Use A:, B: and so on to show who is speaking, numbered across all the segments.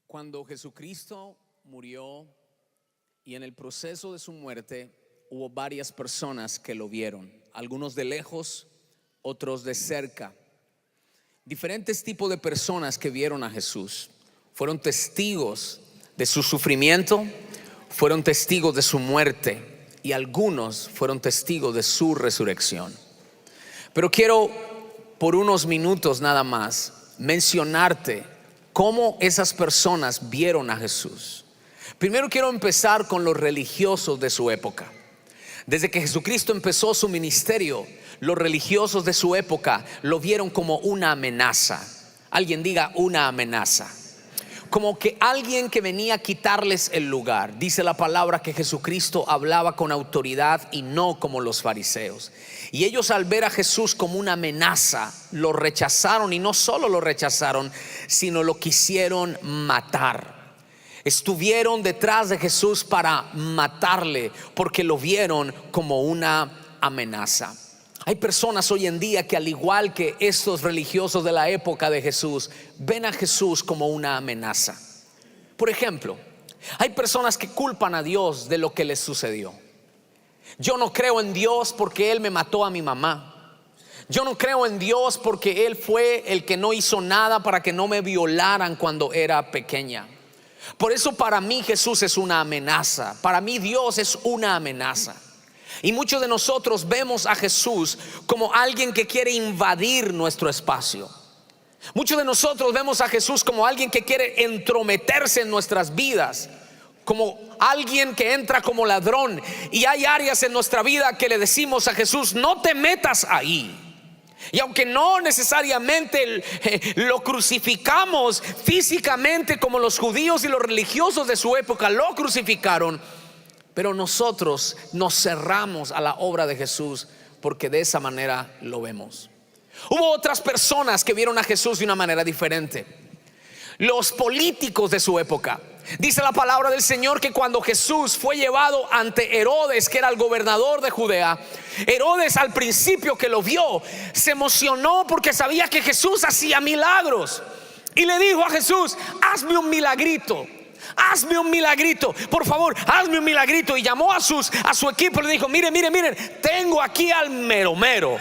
A: Cuando Jesucristo murió y en el proceso de su muerte hubo varias personas que lo vieron, algunos de lejos, otros de cerca. Diferentes tipos de personas que vieron a Jesús fueron testigos de su sufrimiento, fueron testigos de su muerte y algunos fueron testigos de su resurrección. Pero quiero por unos minutos nada más mencionarte cómo esas personas vieron a Jesús. Primero quiero empezar con los religiosos de su época. Desde que Jesucristo empezó su ministerio, los religiosos de su época lo vieron como una amenaza. Alguien diga una amenaza. Como que alguien que venía a quitarles el lugar. Dice la palabra que Jesucristo hablaba con autoridad y no como los fariseos. Y ellos, al ver a Jesús como una amenaza, lo rechazaron, y no solo lo rechazaron, sino lo quisieron matar. Estuvieron detrás de Jesús para matarle porque lo vieron como una amenaza. Hay personas hoy en día que, al igual que estos religiosos de la época de Jesús, ven a Jesús como una amenaza. Por ejemplo, hay personas que culpan a Dios de lo que les sucedió. Yo no creo en Dios porque Él me mató a mi mamá. Yo no creo en Dios porque Él fue el que no hizo nada para que no me violaran cuando era pequeña. Por eso para mí Jesús es una amenaza. Para mí Dios es una amenaza. Y muchos de nosotros vemos a Jesús como alguien que quiere invadir nuestro espacio. Muchos de nosotros vemos a Jesús como alguien que quiere entrometerse en nuestras vidas, como alguien que entra como ladrón. Y hay áreas en nuestra vida que le decimos a Jesús: no te metas ahí. Y aunque no necesariamente lo crucificamos físicamente como los judíos y los religiosos de su época lo crucificaron, pero nosotros nos cerramos a la obra de Jesús porque de esa manera lo vemos. Hubo otras personas que vieron a Jesús de una manera diferente. Los políticos de su época. Dice la palabra del Señor que cuando Jesús fue llevado ante Herodes, que era el gobernador de Judea, Herodes, al principio que lo vio, se emocionó porque sabía que Jesús hacía milagros. Y le dijo a Jesús: hazme un milagrito. Hazme un milagrito, por favor, hazme un milagrito. Y llamó a su equipo y le dijo: miren, tengo aquí al mero mero.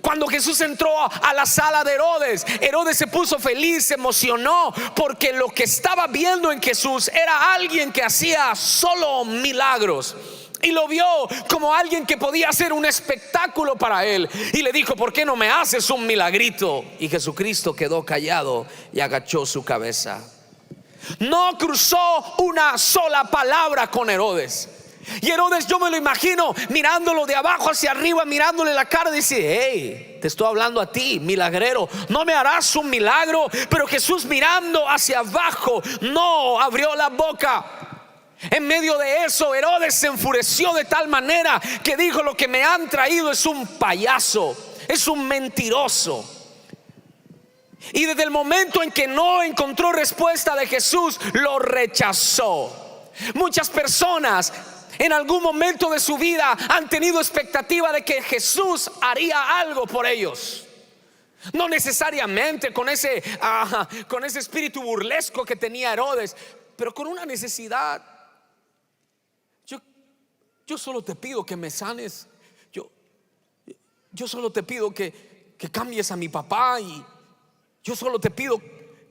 A: Cuando Jesús entró a la sala de Herodes, Herodes se puso feliz, se emocionó, porque lo que estaba viendo en Jesús era alguien que hacía solo milagros. Y lo vio como alguien que podía hacer un espectáculo para él. Y le dijo: ¿por qué no me haces un milagrito? Y Jesucristo quedó callado y agachó su cabeza. No cruzó una sola palabra con Herodes. Y Herodes, yo me lo imagino mirándolo de abajo hacia arriba, mirándole la cara, dice: hey, te estoy hablando a ti, milagrero, ¿no me harás un milagro? Pero Jesús, mirando hacia abajo, no abrió la boca. En medio de eso, Herodes se enfureció de tal manera que dijo: lo que me han traído es un payaso, es un mentiroso. Y desde el momento en que no encontró respuesta de Jesús, lo rechazó. Muchas personas en algún momento de su vida han tenido expectativa de que Jesús haría algo por ellos. No necesariamente con ese espíritu burlesco que tenía Herodes, pero con una necesidad. Yo solo te pido que me sanes. Yo solo te pido que cambies a mi papá. Y yo solo te pido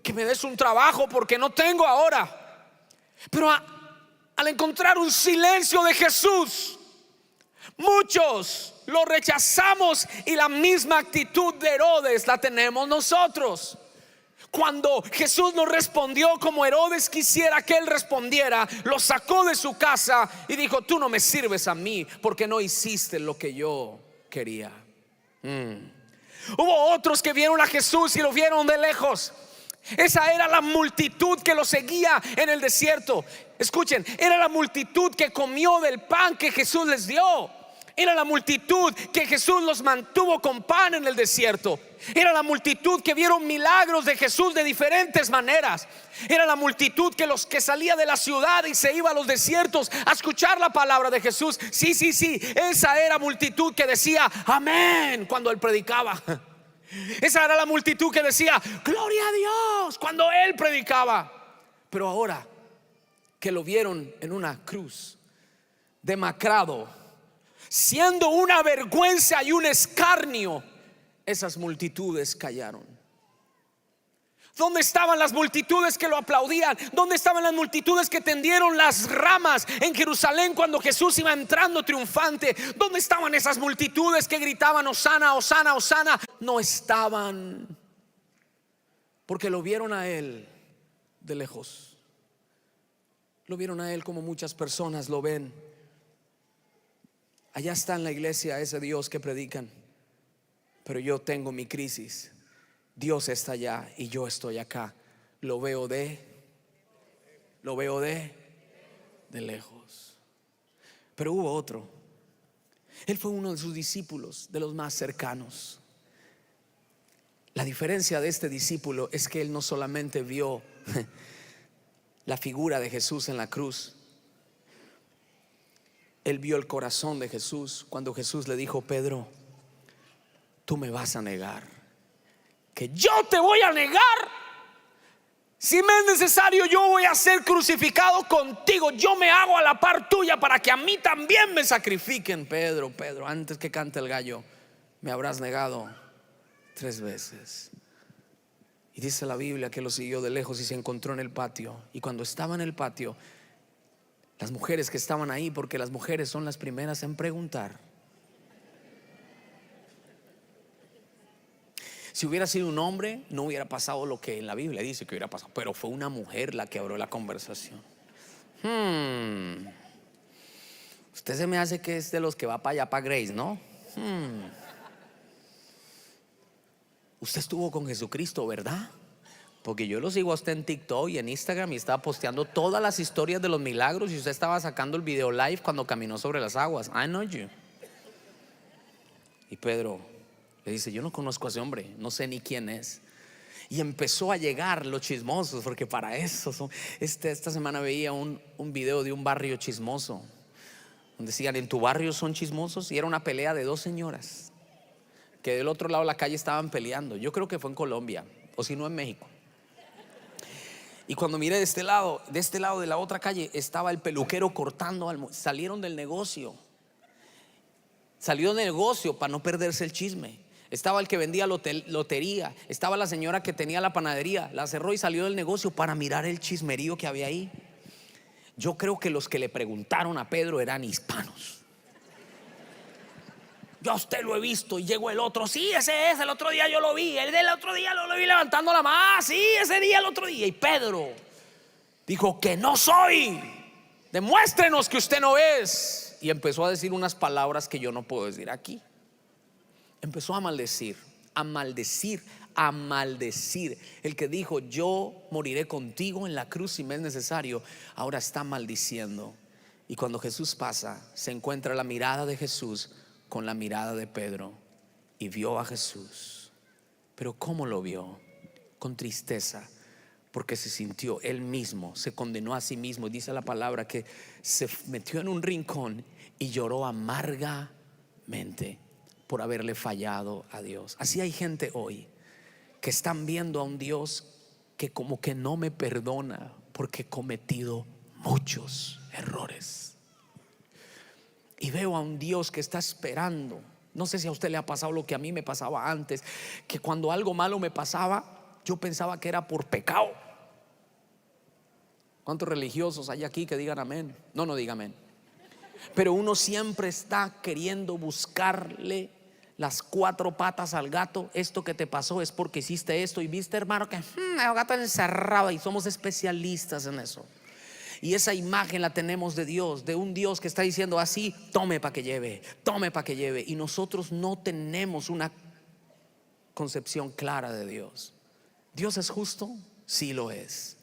A: que me des un trabajo porque no tengo ahora. Pero al encontrar un silencio de Jesús, muchos lo rechazamos, y la misma actitud de Herodes la tenemos nosotros. Cuando Jesús no respondió como Herodes quisiera que él respondiera, lo sacó de su casa y dijo: tú no me sirves a mí porque no hiciste lo que yo quería. Hubo otros que vieron a Jesús y lo vieron de lejos. Esa era la multitud que lo seguía en el desierto. Escuchen, era la multitud que comió del pan que Jesús les dio. Era la multitud que Jesús los mantuvo con pan en el desierto. Era la multitud que vieron milagros de Jesús de diferentes maneras. Era la multitud que salía de la ciudad y se iba a los desiertos a escuchar la palabra de Jesús. Sí, esa era multitud que decía amén cuando él predicaba. Esa era la multitud que decía gloria a Dios cuando él predicaba. Pero ahora que lo vieron en una cruz, demacrado, siendo una vergüenza y un escarnio, esas multitudes callaron. ¿Dónde estaban las multitudes que lo aplaudían? ¿Dónde estaban las multitudes que tendieron las ramas en Jerusalén cuando Jesús iba entrando triunfante? ¿Dónde estaban esas multitudes que gritaban Hosana, Hosana, Hosana? No estaban, porque lo vieron a Él de lejos. Lo vieron a Él como muchas personas lo ven. Allá está en la iglesia ese Dios que predican, pero yo tengo mi crisis. Dios está allá y yo estoy acá. Lo veo de lejos. Pero hubo otro. Él fue uno de sus discípulos, de los más cercanos. La diferencia de este discípulo es que él no solamente vio la figura de Jesús en la cruz, él vio el corazón de Jesús cuando Jesús le dijo: Pedro, tú me vas a negar. Que yo te voy a negar. Si me es necesario, yo voy a ser crucificado contigo. Yo me hago a la par tuya para que a mí también me sacrifiquen. Pedro, antes que cante el gallo, me habrás negado 3 veces. Y dice la Biblia que lo siguió de lejos y se encontró en el patio. Y cuando estaba en el patio, las mujeres que estaban ahí, porque las mujeres son las primeras en preguntar. Si hubiera sido un hombre, no hubiera pasado lo que en la Biblia dice que hubiera pasado, pero fue una mujer la que abrió la conversación. Usted se me hace que es de los que va para allá, para Grace, ¿no? Usted estuvo con Jesucristo, ¿verdad? Porque yo lo sigo a usted en TikTok y en Instagram y estaba posteando todas las historias de los milagros, y usted estaba sacando el video live cuando caminó sobre las aguas. I know you. Y Pedro le dice: yo no conozco a ese hombre, no sé ni quién es. Y empezó a llegar los chismosos, porque para eso son. Esta semana veía un video de un barrio chismoso, donde decían: ¿en tu barrio son chismosos? Y era una pelea de 2 señoras que del otro lado de la calle estaban peleando. Yo creo que fue en Colombia, o si no en México. Y cuando miré de este lado de la otra calle, estaba el peluquero cortando. Salieron del negocio para no perderse el chisme. Estaba el que vendía lotería, estaba la señora que tenía la panadería, la cerró y salió del negocio para mirar el chismerío que había ahí. Yo creo que los que le preguntaron a Pedro eran hispanos. Yo a usted lo he visto. Y llegó el otro: sí, ese es, el otro día yo lo vi. El del otro día lo vi levantando la mano. Sí, ese día, el otro día. Y Pedro dijo: que no soy, demuéstrenos que usted no es. Y empezó a decir unas palabras que yo no puedo decir aquí. Empezó a maldecir. El que dijo: yo moriré contigo en la cruz si me es necesario, ahora está maldiciendo. Y cuando Jesús pasa, se encuentra la mirada de Jesús con la mirada de Pedro, y vio a Jesús. Pero ¿cómo lo vio? Con tristeza, porque se sintió él mismo, se condenó a sí mismo. Y dice la palabra que se metió en un rincón y lloró amargamente por haberle fallado a Dios. Así hay gente hoy que están viendo a un Dios que como que no me perdona porque he cometido muchos errores. Y veo a un Dios que está esperando. No sé si a usted le ha pasado lo que a mí me pasaba antes, que cuando algo malo me pasaba, yo pensaba que era por pecado. ¿Cuántos religiosos hay aquí que digan amén? No diga amén. Pero uno siempre está queriendo buscarle las 4 patas al gato. Esto que te pasó es porque hiciste esto. Y viste, hermano, que el gato encerrado. Y somos especialistas en eso. Y esa imagen la tenemos de Dios, de un Dios que está diciendo así: tome para que lleve, tome para que lleve. Y nosotros no tenemos una concepción clara de Dios. ¿Dios es justo? Sí lo es.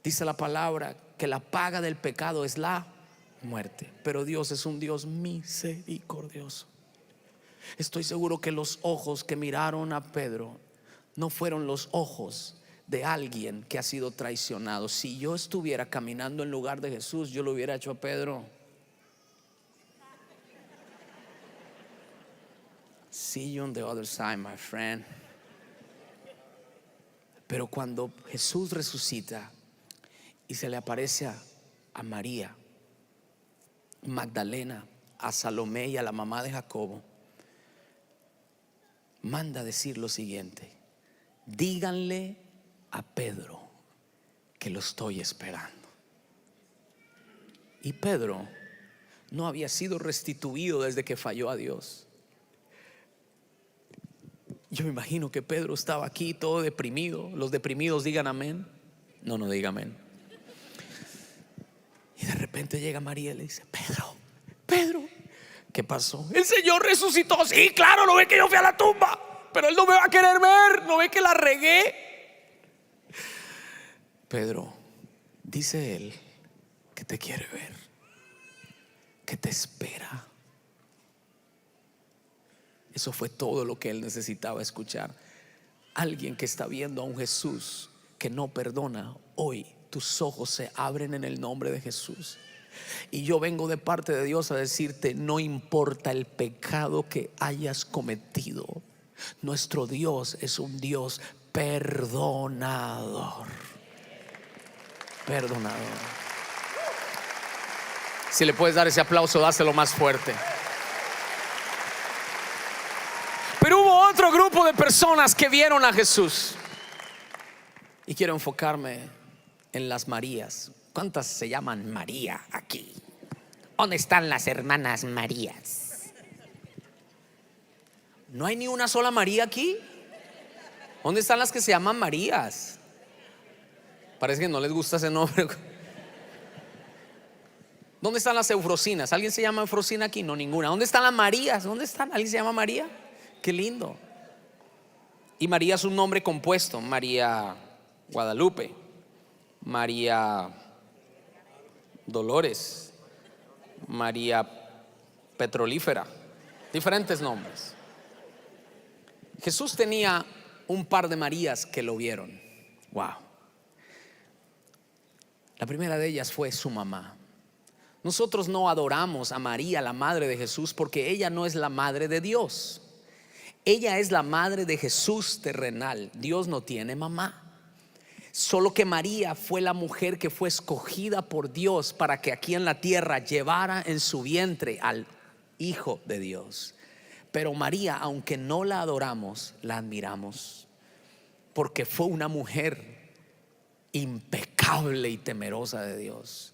A: Dice la palabra que la paga del pecado es la muerte, pero Dios es un Dios misericordioso. Estoy seguro que los ojos que miraron a Pedro no fueron los ojos de alguien que ha sido traicionado. Si yo estuviera caminando en lugar de Jesús, yo lo hubiera hecho a Pedro: see you on the other side, my friend. Pero cuando Jesús resucita y se le aparece a María Magdalena, a Salomé y a la mamá de Jacobo. Manda decir lo siguiente: díganle a Pedro que lo estoy esperando. Y Pedro no había sido restituido desde que falló a Dios. Yo me imagino que Pedro estaba aquí todo deprimido. Los deprimidos digan amén. No diga amén. Y de repente llega María y le dice: Pedro, ¿qué pasó? El Señor resucitó. Sí, claro, no ve que yo fui a la tumba, pero Él no me va a querer ver. ¿No ve que la regué? Pedro, dice Él que te quiere ver, que te espera. Eso fue todo lo que él necesitaba escuchar. Alguien que está viendo a un Jesús que no perdona. Hoy tus ojos se abren en el nombre de Jesús. Y yo vengo de parte de Dios a decirte: no importa el pecado que hayas cometido, nuestro Dios es un Dios perdonador. Perdonador. Si le puedes dar ese aplauso, dáselo más fuerte. Pero hubo otro grupo de personas que vieron a Jesús. Y quiero enfocarme en las Marías. ¿Cuántas se llaman María aquí? ¿Dónde están las hermanas Marías? ¿No hay ni una sola María aquí? ¿Dónde están las que se llaman Marías? Parece que no les gusta ese nombre. ¿Dónde están las Eufrosinas? ¿Alguien se llama Eufrosina aquí? No, ninguna. ¿Dónde están las Marías? ¿Dónde están? ¿Alguien se llama María? Qué lindo. Y María es un nombre compuesto: María Guadalupe, María Dolores, María Petrolífera. Diferentes nombres. Jesús tenía un par de Marías que lo vieron. Wow. La primera de ellas fue su mamá. Nosotros no adoramos a María, la madre de Jesús, porque ella no es la madre de Dios. Ella es la madre de Jesús terrenal. Dios no tiene mamá. Solo que María fue la mujer que fue escogida por Dios para que aquí en la tierra llevara en su vientre al Hijo de Dios. Pero María, aunque no la adoramos, la admiramos, porque fue una mujer impecable y temerosa de Dios.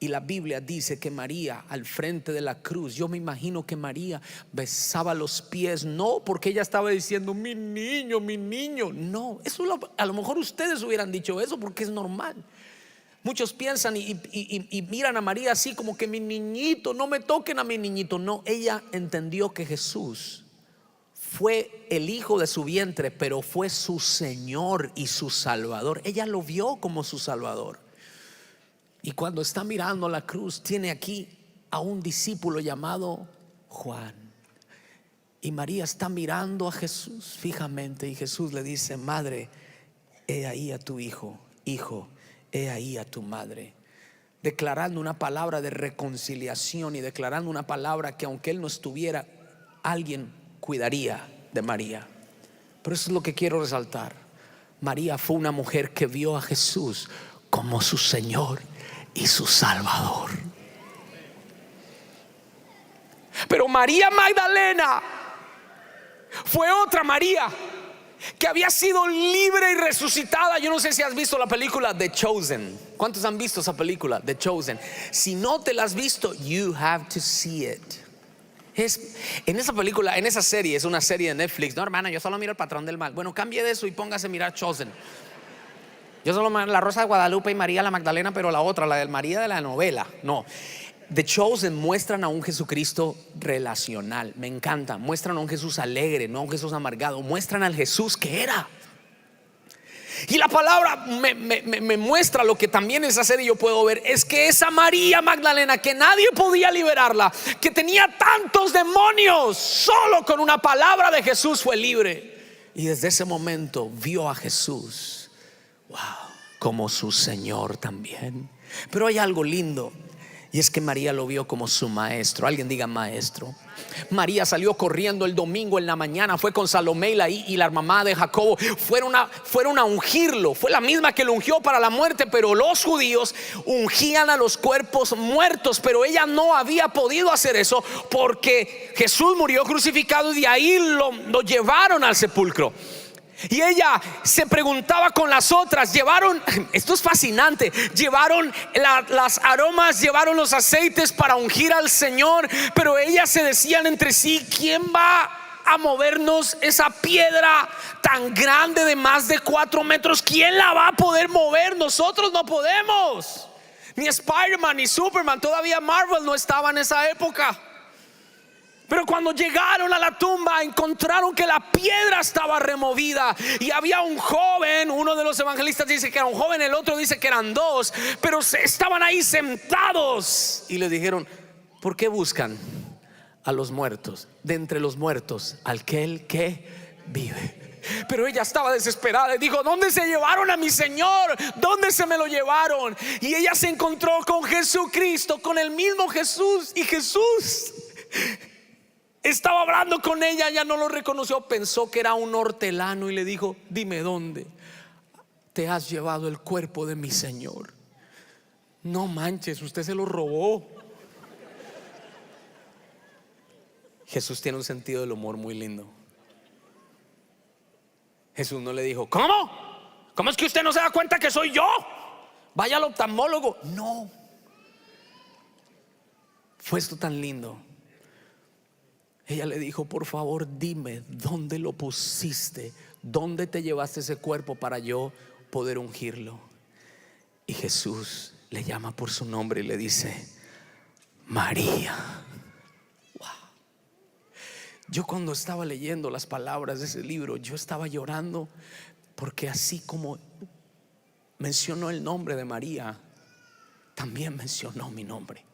A: Y la Biblia dice que María, al frente de la cruz, yo me imagino que María besaba los pies, no porque ella estaba diciendo mi niño, no, eso a lo mejor ustedes hubieran dicho eso porque es normal. Muchos piensan y miran a María así como que mi niñito, no me toquen a mi niñito. No, ella entendió que Jesús fue el hijo de su vientre, pero fue su Señor y su Salvador. Ella lo vio como su Salvador. Y cuando está mirando la cruz, tiene aquí a un discípulo llamado Juan. Y María está mirando a Jesús fijamente, y Jesús le dice: madre, he ahí a tu hijo. Hijo, he ahí a tu madre. Declarando una palabra de reconciliación y declarando una palabra que aunque él no estuviera, alguien cuidaría de María. Pero eso es lo que quiero resaltar. María fue una mujer que vio a Jesús como su Señor y su Salvador. Pero María Magdalena fue otra María que había sido libre y resucitada. Yo no sé si has visto la película The Chosen. ¿Cuántos han visto esa película The Chosen? Si no te la has visto, you have to see it. En esa película, en esa serie, es una serie de Netflix. No, hermana, yo solo miro El Patrón del Mal. Bueno, cambie de eso y póngase a mirar Chosen. Yo solo la Rosa de Guadalupe y María la Magdalena, pero la otra, la de María de la novela. No, The Chosen muestran a un Jesucristo relacional. Me encanta. Muestran a un Jesús alegre, no a un Jesús amargado. Muestran al Jesús que era. Y la palabra me muestra lo que también esa serie yo puedo ver. Es que esa María Magdalena, que nadie podía liberarla, que tenía tantos demonios, solo con una palabra de Jesús fue libre. Y desde ese momento vio a Jesús, wow, como su Señor también. Pero hay algo lindo. Y es que María lo vio como su maestro. Alguien diga maestro. María salió corriendo el domingo en la mañana, fue con Salomé y la mamá de Jacobo. Fueron a ungirlo. Fue la misma que lo ungió para la muerte, pero los judíos ungían a los cuerpos muertos. Pero ella no había podido hacer eso porque Jesús murió crucificado y de ahí lo llevaron al sepulcro. Y ella se preguntaba con las otras, esto es fascinante, llevaron las aromas, llevaron los aceites para ungir al Señor, pero ellas se decían entre sí: ¿quién va a movernos esa piedra tan grande de más de 4 metros? ¿Quién la va a poder mover? Nosotros no podemos. Ni Spider-Man ni Superman, todavía Marvel no estaba en esa época. Pero cuando llegaron a la tumba, encontraron que la piedra estaba removida y había un joven. Uno de los evangelistas dice que era un joven, el otro dice que eran 2, pero estaban ahí sentados y le dijeron: ¿por qué buscan a los muertos? De entre los muertos, aquel que vive. Pero ella estaba desesperada y dijo: ¿dónde se llevaron a mi Señor? ¿Dónde se me lo llevaron? Y ella se encontró con Jesucristo, con el mismo Jesús, y Jesús estaba hablando con ella. Ella no lo reconoció, pensó que era un hortelano y le dijo: dime, ¿dónde te has llevado el cuerpo de mi Señor? No manches, usted se lo robó. Jesús tiene un sentido del humor muy lindo. Jesús no le dijo: ¿cómo es que usted no se da cuenta que soy yo? Vaya al oftalmólogo. No. Fue esto tan lindo. Ella le dijo: por favor, dime dónde lo pusiste, dónde te llevaste ese cuerpo para yo poder ungirlo. Y Jesús le llama por su nombre y le dice: María. Wow. Yo cuando estaba leyendo las palabras de ese libro, yo estaba llorando, porque así como mencionó el nombre de María, también mencionó mi nombre.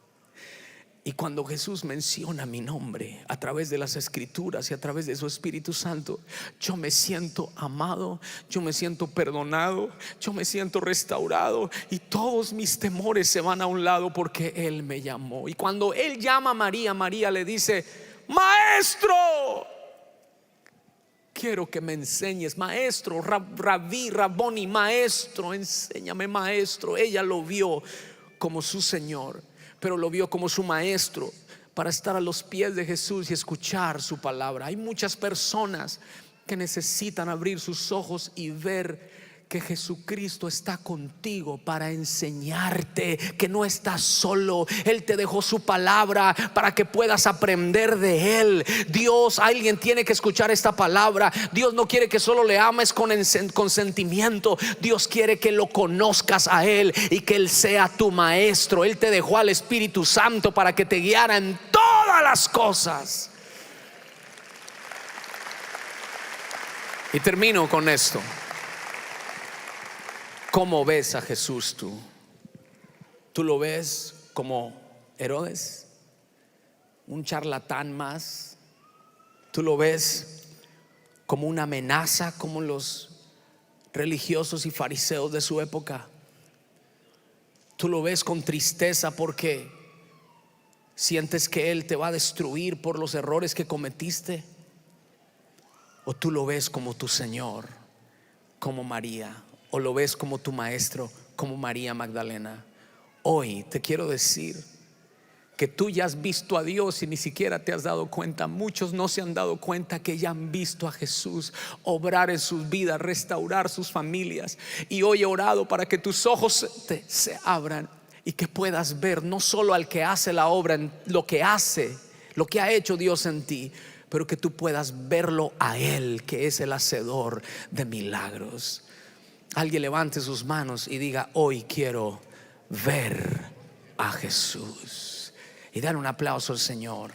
A: Y cuando Jesús menciona mi nombre a través de las escrituras y a través de su Espíritu Santo, yo me siento amado, yo me siento perdonado, yo me siento restaurado, y todos mis temores se van a un lado porque Él me llamó. Y cuando Él llama a María, María le dice: maestro, quiero que me enseñes. Maestro, rabí, raboni, maestro, enséñame, maestro. Ella lo vio como su Señor, pero lo vio como su maestro, para estar a los pies de Jesús y escuchar su palabra. Hay muchas personas que necesitan abrir sus ojos y ver que Jesucristo está contigo para enseñarte, que no estás solo. Él te dejó su palabra para que puedas aprender de Él. Alguien tiene que escuchar esta palabra. Dios no quiere que solo le ames con sentimiento. Dios quiere que lo conozcas a Él y que Él sea tu maestro. Él te dejó al Espíritu Santo para que te guiara en todas las cosas. Y termino con esto. ¿Cómo ves a Jesús tú? ¿Tú lo ves como Herodes, un charlatán más? ¿Tú lo ves como una amenaza, como los religiosos y fariseos de su época? ¿Tú lo ves con tristeza porque sientes que Él te va a destruir por los errores que cometiste? ¿O tú lo ves como tu Señor, como María? ¿O lo ves como tu maestro, como María Magdalena? Hoy te quiero decir que tú ya has visto a Dios y ni siquiera te has dado cuenta. Muchos no se han dado cuenta que ya han visto a Jesús obrar en sus vidas, restaurar sus familias. Y hoy he orado para que tus ojos se abran y que puedas ver no solo al que hace la obra, en lo que ha hecho Dios en ti, pero que tú puedas verlo a Él, que es el hacedor de milagros. Alguien levante sus manos y diga: hoy quiero ver a Jesús. Y dar un aplauso al Señor.